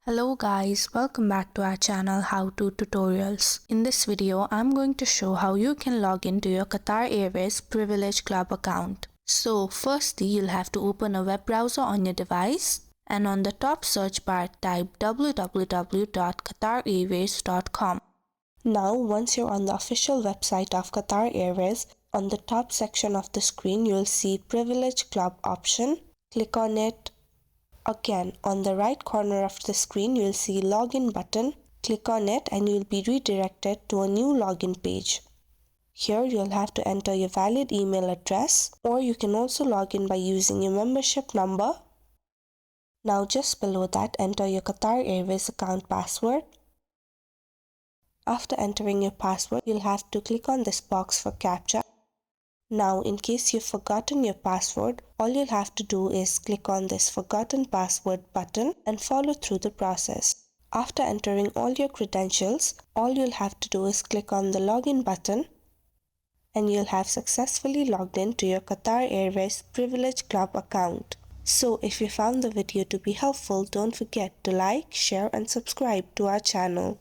Hello guys, welcome back to our channel How To Tutorials. In this video, I'm going to show how you can log into your Qatar Airways Privilege Club account. So firstly, you'll have to open a web browser on your device and on the top search bar type www.qatarairways.com. Now once you're on the official website of Qatar Airways, on the top section of the screen you'll see Privilege Club option. Click on it. Again, on the right corner of the screen, you'll see Login button. Click on it and you'll be redirected to a new login page. Here, you'll have to enter your valid email address, or you can also log in by using your membership number. Now, just below that, enter your Qatar Airways account password. After entering your password, you'll have to click on this box for CAPTCHA. Now, in case you've forgotten your password, all you'll have to do is click on this Forgotten Password button and follow through the process. After entering all your credentials, all you'll have to do is click on the Login button and you'll have successfully logged in to your Qatar Airways Privilege Club account. So, if you found the video to be helpful, don't forget to like, share and subscribe to our channel.